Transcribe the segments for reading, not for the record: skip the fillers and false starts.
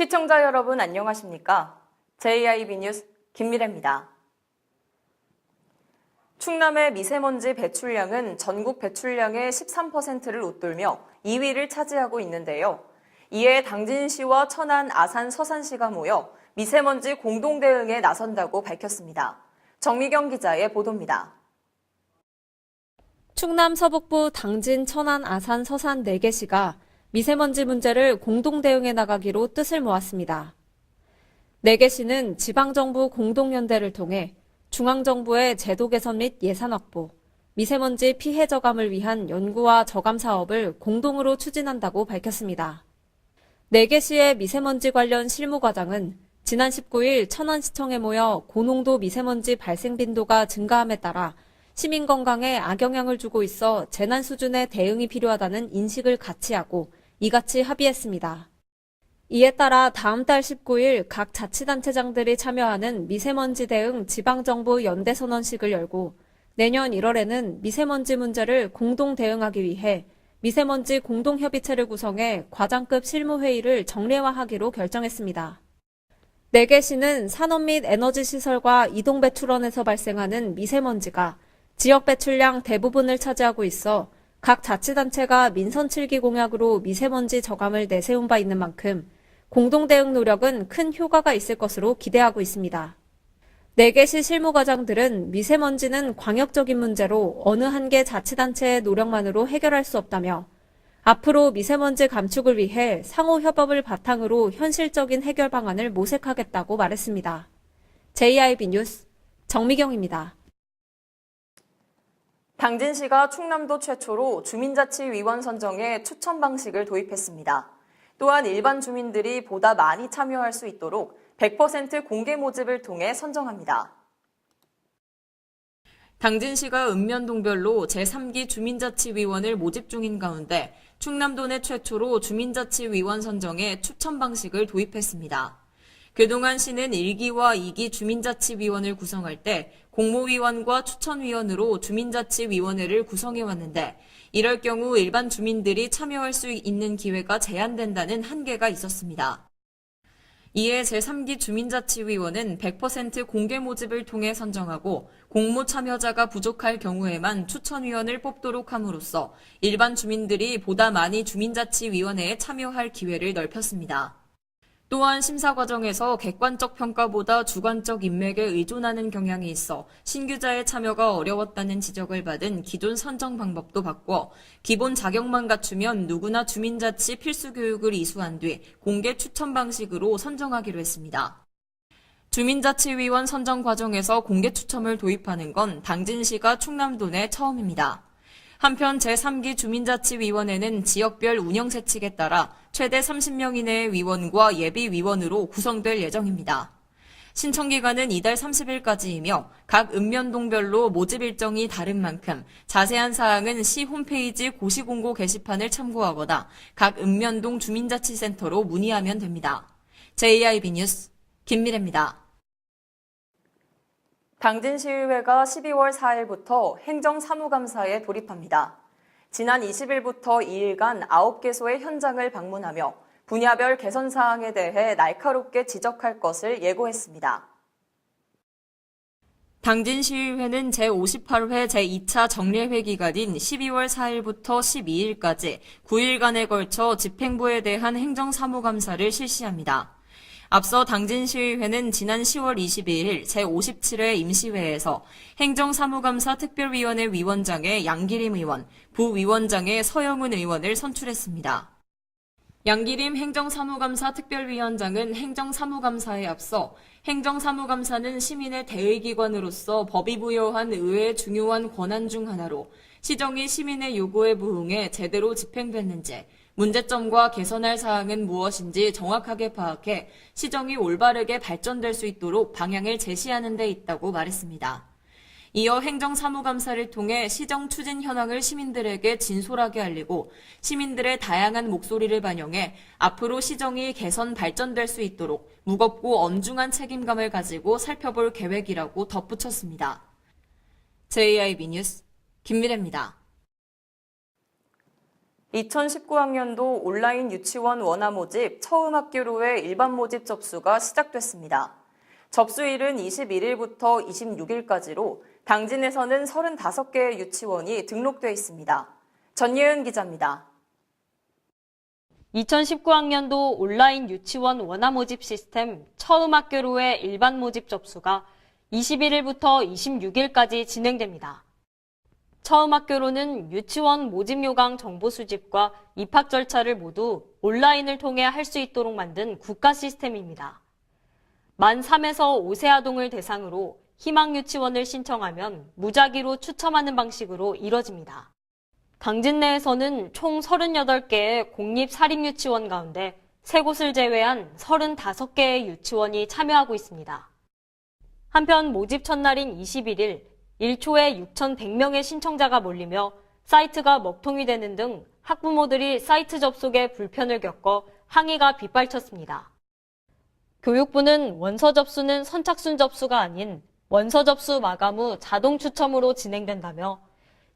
시청자 여러분 안녕하십니까? JIB 뉴스 김미래입니다. 충남의 미세먼지 배출량은 전국 배출량의 13%를 웃돌며 2위를 차지하고 있는데요. 이에 당진시와 천안, 아산, 서산시가 모여 미세먼지 공동 대응에 나선다고 밝혔습니다. 정미경 기자의 보도입니다. 충남 서북부 당진, 천안, 아산, 서산 4개 시가 미세먼지 문제를 공동 대응해 나가기로 뜻을 모았습니다. 4개 시는 지방정부 공동연대를 통해 중앙정부의 제도 개선 및 예산 확보, 미세먼지 피해 저감을 위한 연구와 저감 사업을 공동으로 추진한다고 밝혔습니다. 4개 시의 미세먼지 관련 실무과장은 지난 19일 천안시청에 모여 고농도 미세먼지 발생 빈도가 증가함에 따라 시민 건강에 악영향을 주고 있어 재난 수준의 대응이 필요하다는 인식을 같이 하고 이같이 합의했습니다. 이에 따라 다음 달 19일 각 자치단체장들이 참여하는 미세먼지 대응 지방정부 연대선언식을 열고 내년 1월에는 미세먼지 문제를 공동 대응하기 위해 미세먼지 공동협의체를 구성해 과장급 실무회의를 정례화하기로 결정했습니다. 4개 시는 산업 및 에너지시설과 이동배출원에서 발생하는 미세먼지가 지역 배출량 대부분을 차지하고 있어 각 자치단체가 민선 7기 공약으로 미세먼지 저감을 내세운 바 있는 만큼 공동 대응 노력은 큰 효과가 있을 것으로 기대하고 있습니다. 4개 시 실무과장들은 미세먼지는 광역적인 문제로 어느 한 개 자치단체의 노력만으로 해결할 수 없다며 앞으로 미세먼지 감축을 위해 상호 협업을 바탕으로 현실적인 해결 방안을 모색하겠다고 말했습니다. JIB 뉴스 정미경입니다. 당진시가 충남도 최초로 주민자치위원 선정에 추천 방식을 도입했습니다. 또한 일반 주민들이 보다 많이 참여할 수 있도록 100% 공개 모집을 통해 선정합니다. 당진시가 읍면동별로 제3기 주민자치위원을 모집 중인 가운데 충남도 내 최초로 주민자치위원 선정에 추천 방식을 도입했습니다. 그동안 시는 1기와 2기 주민자치위원을 구성할 때 공모위원과 추천위원으로 주민자치위원회를 구성해왔는데 이럴 경우 일반 주민들이 참여할 수 있는 기회가 제한된다는 한계가 있었습니다. 이에 제3기 주민자치위원은 100% 공개 모집을 통해 선정하고 공모 참여자가 부족할 경우에만 추천위원을 뽑도록 함으로써 일반 주민들이 보다 많이 주민자치위원회에 참여할 기회를 넓혔습니다. 또한 심사 과정에서 객관적 평가보다 주관적 인맥에 의존하는 경향이 있어 신규자의 참여가 어려웠다는 지적을 받은 기존 선정 방법도 바꿔 기본 자격만 갖추면 누구나 주민자치 필수 교육을 이수한 뒤 공개 추천 방식으로 선정하기로 했습니다. 주민자치위원 선정 과정에서 공개 추첨을 도입하는 건 당진시가 충남도 내 처음입니다. 한편 제3기 주민자치위원회는 지역별 운영세칙에 따라 최대 30명 이내의 위원과 예비위원으로 구성될 예정입니다. 신청기간은 이달 30일까지이며 각 읍면동별로 모집 일정이 다른 만큼 자세한 사항은 시 홈페이지 고시공고 게시판을 참고하거나 각 읍면동 주민자치센터로 문의하면 됩니다. JIB 뉴스 김미래입니다. 당진시의회가 12월 4일부터 행정사무감사에 돌입합니다. 지난 20일부터 2일간 9개소의 현장을 방문하며 분야별 개선 사항에 대해 날카롭게 지적할 것을 예고했습니다. 당진시의회는 제58회 제2차 정례회 기간인 12월 4일부터 12일까지 9일간에 걸쳐 집행부에 대한 행정사무감사를 실시합니다. 앞서 당진시의회는 지난 10월 22일 제57회 임시회에서 행정사무감사 특별위원회 위원장에 양기림 의원, 부위원장에 서영은 의원을 선출했습니다. 양기림 행정사무감사 특별위원장은 행정사무감사에 앞서 행정사무감사는 시민의 대의기관으로서 법이 부여한 의회의 중요한 권한 중 하나로 시정이 시민의 요구에 부응해 제대로 집행됐는지 문제점과 개선할 사항은 무엇인지 정확하게 파악해 시정이 올바르게 발전될 수 있도록 방향을 제시하는 데 있다고 말했습니다. 이어 행정사무감사를 통해 시정 추진 현황을 시민들에게 진솔하게 알리고 시민들의 다양한 목소리를 반영해 앞으로 시정이 개선 발전될 수 있도록 무겁고 엄중한 책임감을 가지고 살펴볼 계획이라고 덧붙였습니다. JIB 뉴스 김미래입니다. 2019학년도 온라인 유치원 원화 모집 처음 학교로의 일반 모집 접수가 시작됐습니다. 접수일은 21일부터 26일까지로 당진에서는 35개의 유치원이 등록돼 있습니다. 전예은 기자입니다. 2019학년도 온라인 유치원 원화 모집 시스템 처음 학교로의 일반 모집 접수가 21일부터 26일까지 진행됩니다. 처음 학교로는 유치원 모집 요강 정보 수집과 입학 절차를 모두 온라인을 통해 할 수 있도록 만든 국가 시스템입니다. 만 3에서 5세 아동을 대상으로 희망 유치원을 신청하면 무작위로 추첨하는 방식으로 이뤄집니다. 당진 내에서는 총 38개의 공립 사립유치원 가운데 3곳을 제외한 35개의 유치원이 참여하고 있습니다. 한편 모집 첫날인 21일 1초에 6,100명의 신청자가 몰리며 사이트가 먹통이 되는 등 학부모들이 사이트 접속에 불편을 겪어 항의가 빗발쳤습니다. 교육부는 원서 접수는 선착순 접수가 아닌 원서 접수 마감 후 자동 추첨으로 진행된다며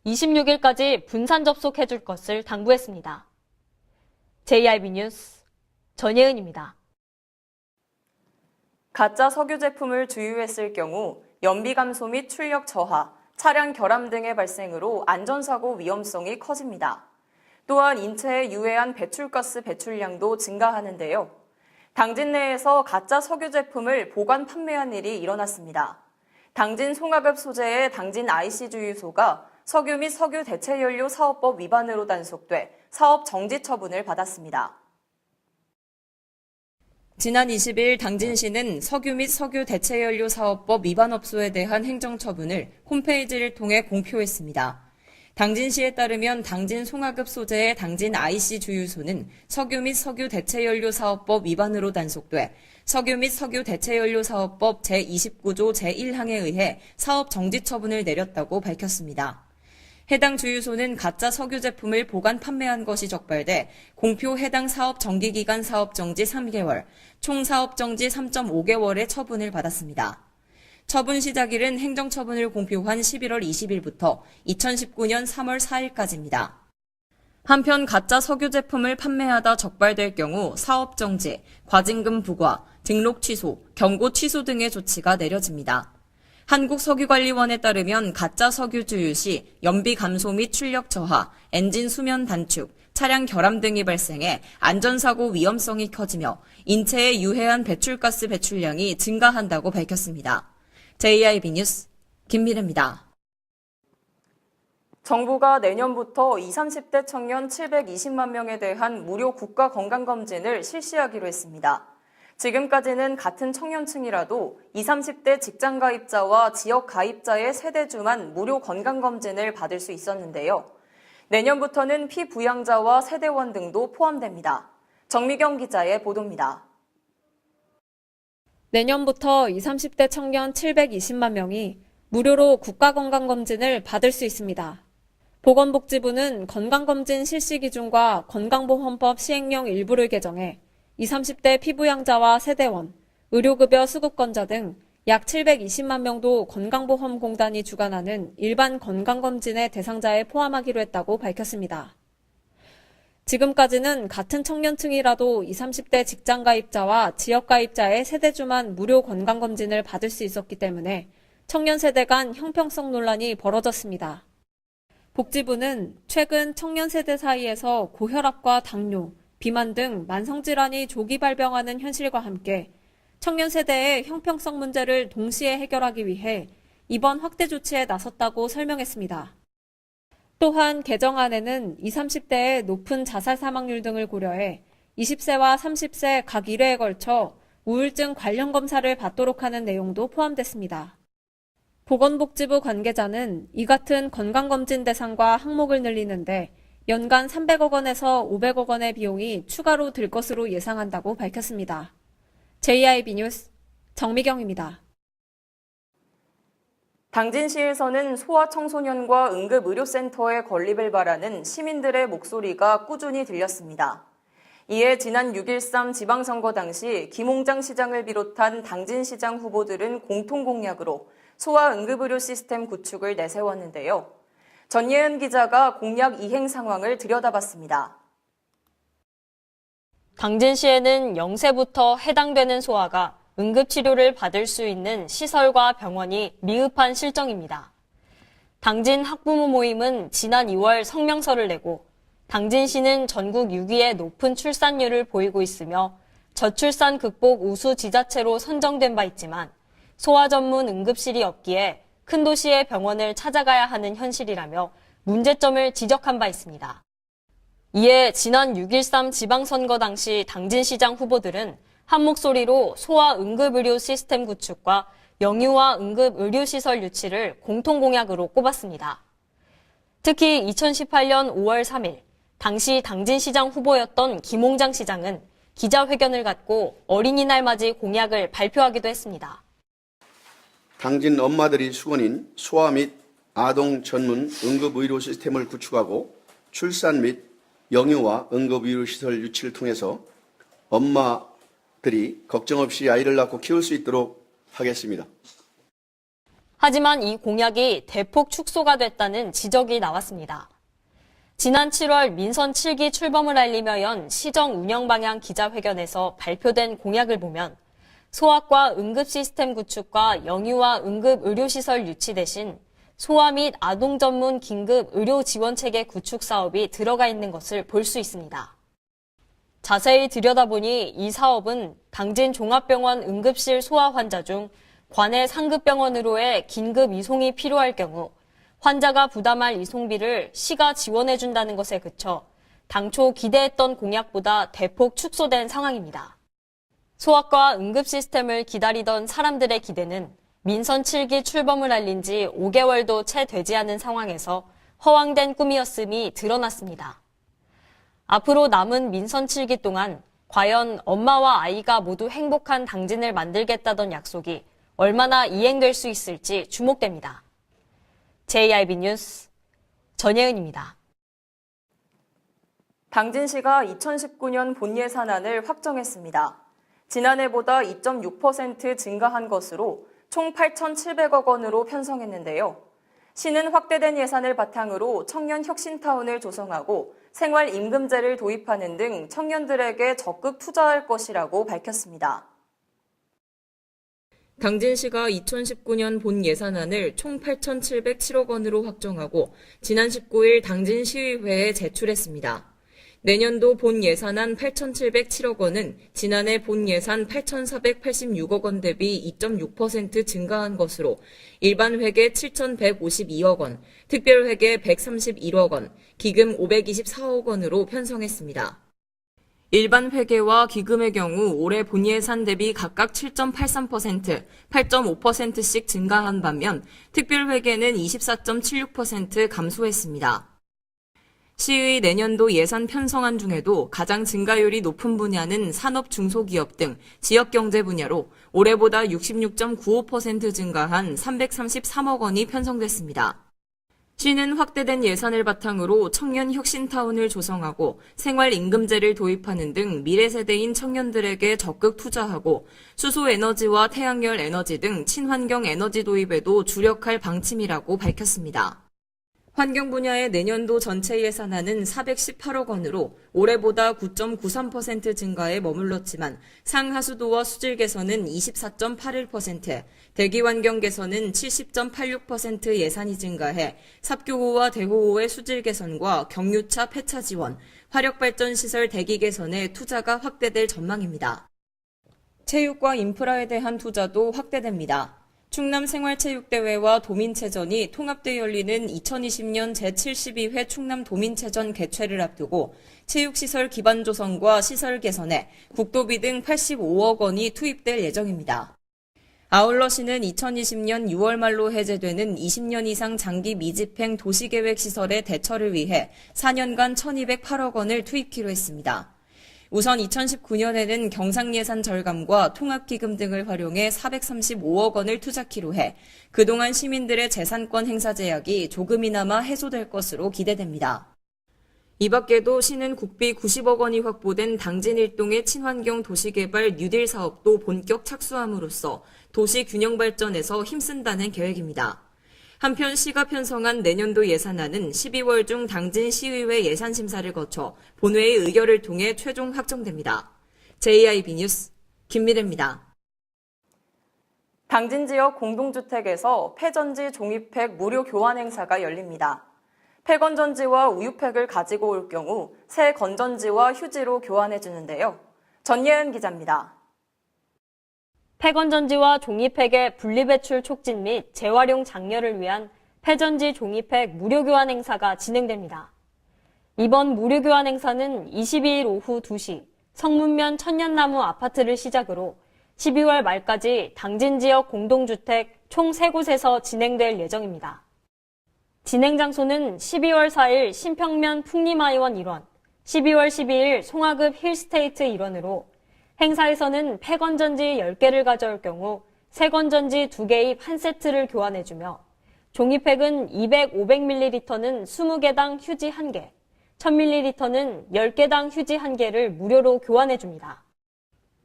26일까지 분산 접속해줄 것을 당부했습니다. JIB 뉴스 전예은입니다. 가짜 석유 제품을 주유했을 경우 연비 감소 및 출력 저하, 차량 결함 등의 발생으로 안전사고 위험성이 커집니다. 또한 인체에 유해한 배출가스 배출량도 증가하는데요. 당진 내에서 가짜 석유 제품을 보관 판매한 일이 일어났습니다. 당진 송화급 소재의 당진 IC 주유소가 석유 및 석유 대체연료 사업법 위반으로 단속돼 사업 정지 처분을 받았습니다. 지난 20일 당진시는 석유 및 석유 대체연료 사업법 위반 업소에 대한 행정처분을 홈페이지를 통해 공표했습니다. 당진시에 따르면 당진 송화급 소재의 당진 IC 주유소는 석유 및 석유 대체연료 사업법 위반으로 단속돼 석유 및 석유 대체연료 사업법 제29조 제1항에 의해 사업 정지 처분을 내렸다고 밝혔습니다. 해당 주유소는 가짜 석유 제품을 보관 판매한 것이 적발돼 공표 해당 사업 정기기간 사업 정지 3개월, 총 사업 정지 3.5개월의 처분을 받았습니다. 처분 시작일은 행정처분을 공표한 11월 20일부터 2019년 3월 4일까지입니다. 한편 가짜 석유 제품을 판매하다 적발될 경우 사업 정지, 과징금 부과, 등록 취소, 경고 취소 등의 조치가 내려집니다. 한국석유관리원에 따르면 가짜 석유 주유 시 연비 감소 및 출력 저하, 엔진 수면 단축, 차량 결함 등이 발생해 안전사고 위험성이 커지며 인체에 유해한 배출가스 배출량이 증가한다고 밝혔습니다. JIB 뉴스 김미래입니다. 정부가 내년부터 20, 30대 청년 720만 명에 대한 무료 국가 건강검진을 실시하기로 했습니다. 지금까지는 같은 청년층이라도 20, 30대 직장 가입자와 지역 가입자의 세대주만 무료 건강검진을 받을 수 있었는데요. 내년부터는 피부양자와 세대원 등도 포함됩니다. 정미경 기자의 보도입니다. 내년부터 20, 30대 청년 720만 명이 무료로 국가건강검진을 받을 수 있습니다. 보건복지부는 건강검진 실시 기준과 건강보험법 시행령 일부를 개정해 20, 30대 피부양자와 세대원, 의료급여 수급권자 등 약 720만 명도 건강보험공단이 주관하는 일반 건강검진의 대상자에 포함하기로 했다고 밝혔습니다. 지금까지는 같은 청년층이라도 20, 30대 직장가입자와 지역가입자의 세대주만 무료 건강검진을 받을 수 있었기 때문에 청년 세대 간 형평성 논란이 벌어졌습니다. 복지부는 최근 청년 세대 사이에서 고혈압과 당뇨, 비만 등 만성질환이 조기 발병하는 현실과 함께 청년 세대의 형평성 문제를 동시에 해결하기 위해 이번 확대 조치에 나섰다고 설명했습니다. 또한 개정안에는 20, 30대의 높은 자살 사망률 등을 고려해 20세와 30세 각 1회에 걸쳐 우울증 관련 검사를 받도록 하는 내용도 포함됐습니다. 보건복지부 관계자는 이 같은 건강검진 대상과 항목을 늘리는데 연간 300억 원에서 500억 원의 비용이 추가로 들 것으로 예상한다고 밝혔습니다. JIB 뉴스 정미경입니다. 당진시에서는 소아청소년과 응급의료센터의 건립을 바라는 시민들의 목소리가 꾸준히 들렸습니다. 이에 지난 6.13 지방선거 당시 김홍장 시장을 비롯한 당진시장 후보들은 공통 공약으로 소아 응급의료 시스템 구축을 내세웠는데요. 전예은 기자가 공약 이행 상황을 들여다봤습니다. 당진시에는 0세부터 해당되는 소아가 응급치료를 받을 수 있는 시설과 병원이 미흡한 실정입니다. 당진 학부모 모임은 지난 2월 성명서를 내고 당진시는 전국 6위의 높은 출산율을 보이고 있으며 저출산 극복 우수 지자체로 선정된 바 있지만 소아 전문 응급실이 없기에 큰 도시의 병원을 찾아가야 하는 현실이라며 문제점을 지적한 바 있습니다. 이에 지난 6.13 지방선거 당시 당진시장 후보들은 한 목소리로 소아 응급의료 시스템 구축과 영유아 응급의료시설 유치를 공통공약으로 꼽았습니다. 특히 2018년 5월 3일 당시 당진시장 후보였던 김홍장 시장은 기자회견을 갖고 어린이날 맞이 공약을 발표하기도 했습니다. 당진 엄마들이 수건인 소아 및 아동 전문 응급의료 시스템을 구축하고 출산 및 영유아 응급의료시설 유치를 통해서 엄마들이 걱정 없이 아이를 낳고 키울 수 있도록 하겠습니다. 하지만 이 공약이 대폭 축소가 됐다는 지적이 나왔습니다. 지난 7월 민선 7기 출범을 알리며 연 시정 운영 방향 기자회견에서 발표된 공약을 보면 소아과 응급 시스템 구축과 영유아 응급 의료시설 유치 대신 소아 및 아동 전문 긴급 의료 지원 체계 구축 사업이 들어가 있는 것을 볼 수 있습니다. 자세히 들여다보니 이 사업은 당진 종합병원 응급실 소아 환자 중 관내 상급병원으로의 긴급 이송이 필요할 경우 환자가 부담할 이송비를 시가 지원해준다는 것에 그쳐 당초 기대했던 공약보다 대폭 축소된 상황입니다. 소아과 응급 시스템을 기다리던 사람들의 기대는 민선 7기 출범을 알린 지 5개월도 채 되지 않은 상황에서 허황된 꿈이었음이 드러났습니다. 앞으로 남은 민선 7기 동안 과연 엄마와 아이가 모두 행복한 당진을 만들겠다던 약속이 얼마나 이행될 수 있을지 주목됩니다. JIB 뉴스 전예은입니다. 당진시가 2019년 본예산안을 확정했습니다. 지난해보다 2.6% 증가한 것으로 총 8,700억 원으로 편성했는데요. 시는 확대된 예산을 바탕으로 청년 혁신타운을 조성하고 생활임금제를 도입하는 등 청년들에게 적극 투자할 것이라고 밝혔습니다. 당진시가 2019년 본 예산안을 총 8,707억 원으로 확정하고 지난 19일 당진시의회에 제출했습니다. 내년도 본 예산안 8,707억 원은 지난해 본 예산 8,486억 원 대비 2.6% 증가한 것으로 일반 회계 7,152억 원, 특별 회계 131억 원, 기금 524억 원으로 편성했습니다. 일반 회계와 기금의 경우 올해 본 예산 대비 각각 7.83%, 8.5%씩 증가한 반면 특별 회계는 24.76% 감소했습니다. 시의 내년도 예산 편성안 중에도 가장 증가율이 높은 분야는 산업 중소기업 등 지역경제 분야로 올해보다 66.95% 증가한 333억 원이 편성됐습니다. 시는 확대된 예산을 바탕으로 청년 혁신타운을 조성하고 생활임금제를 도입하는 등 미래세대인 청년들에게 적극 투자하고 수소에너지와 태양열 에너지 등 친환경 에너지 도입에도 주력할 방침이라고 밝혔습니다. 환경 분야의 내년도 전체 예산안은 418억 원으로 올해보다 9.93% 증가에 머물렀지만 상하수도와 수질 개선은 24.81%, 대기환경 개선은 70.86% 예산이 증가해 삽교호와 대호호의 수질 개선과 경유차 폐차 지원, 화력발전시설 대기 개선에 투자가 확대될 전망입니다. 체육과 인프라에 대한 투자도 확대됩니다. 충남생활체육대회와 도민체전이 통합돼 열리는 2020년 제72회 충남도민체전 개최를 앞두고 체육시설 기반 조성과 시설 개선에 국도비 등 85억 원이 투입될 예정입니다. 아울러 시는 2020년 6월 말로 해제되는 20년 이상 장기 미집행 도시계획 시설의 대처를 위해 4년간 1,208억 원을 투입키로 했습니다. 우선 2019년에는 경상예산 절감과 통합기금 등을 활용해 435억 원을 투자키로 해 그동안 시민들의 재산권 행사 제약이 조금이나마 해소될 것으로 기대됩니다. 이 밖에도 시는 국비 90억 원이 확보된 당진 일동의 친환경 도시개발 뉴딜 사업도 본격 착수함으로써 도시 균형 발전에서 힘쓴다는 계획입니다. 한편 시가 편성한 내년도 예산안은 12월 중 당진 시의회 예산 심사를 거쳐 본회의 의결을 통해 최종 확정됩니다. JIB 뉴스 김미래입니다. 당진 지역 공동주택에서 폐전지 종이팩 무료 교환 행사가 열립니다. 폐건전지와 우유팩을 가지고 올 경우 새 건전지와 휴지로 교환해 주는데요. 전예은 기자입니다. 폐건전지와 종이팩의 분리배출 촉진 및 재활용 장려를 위한 폐전지 종이팩 무료 교환 행사가 진행됩니다. 이번 무료 교환 행사는 22일 오후 2시 성문면 천년나무 아파트를 시작으로 12월 말까지 당진 지역 공동주택 총 3곳에서 진행될 예정입니다. 진행 장소는 12월 4일 신평면 풍림하이원 일원, 12월 12일 송하급 힐스테이트 일원으로 행사에서는 폐건전지 10개를 가져올 경우 새건전지 2개의 한 세트를 교환해주며 종이팩은 200, 500ml는 20개당 휴지 1개, 1000ml는 10개당 휴지 1개를 무료로 교환해줍니다.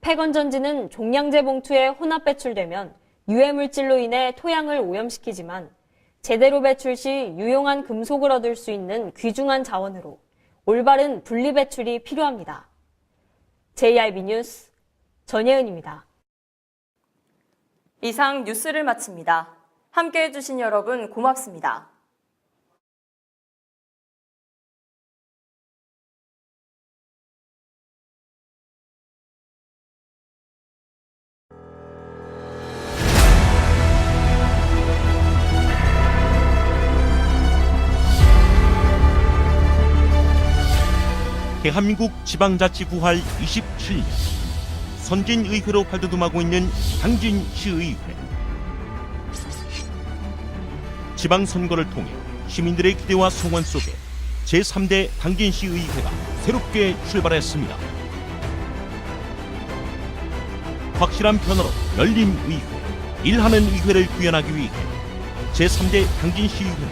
폐건전지는 종량제 봉투에 혼합 배출되면 유해물질로 인해 토양을 오염시키지만 제대로 배출 시 유용한 금속을 얻을 수 있는 귀중한 자원으로 올바른 분리 배출이 필요합니다. JIB 뉴스 전예은입니다. 이상 뉴스를 마칩니다. 함께해 주신 여러분 고맙습니다. 대한민국 지방자치구할 27년 선진의회로 발돋움하고 있는 당진시의회. 지방선거를 통해 시민들의 기대와 소원 속에 제3대 당진시의회가 새롭게 출발했습니다. 확실한 변화로 열린 의회, 일하는 의회를 구현하기 위해 제3대 당진시의회는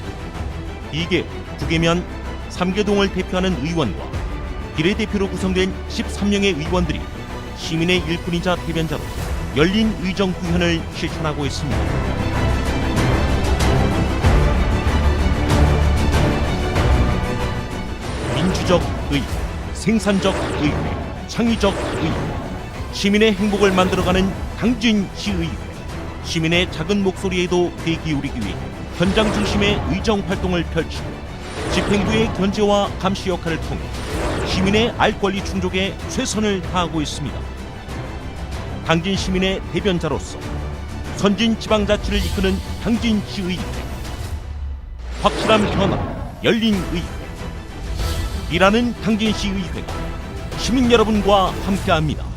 2개, 9개면 3개동을 대표하는 의원과 비례대표로 구성된 13명의 의원들이 시민의 일꾼이자 대변자로 열린 의정 구현을 실천하고 있습니다. 민주적 의회, 생산적 의회, 창의적 의회, 시민의 행복을 만들어가는 당진시의회, 시민의 작은 목소리에도 귀 기울이기 위해 현장 중심의 의정 활동을 펼치고 집행부의 견제와 감시 역할을 통해 시민의 알 권리 충족에 최선을 다하고 있습니다. 당진 시민의 대변자로서 선진 지방자치를 이끄는 당진시의회. 확실한 변화, 열린 의회. 일하는 당진시의회가 시민 여러분과 함께합니다.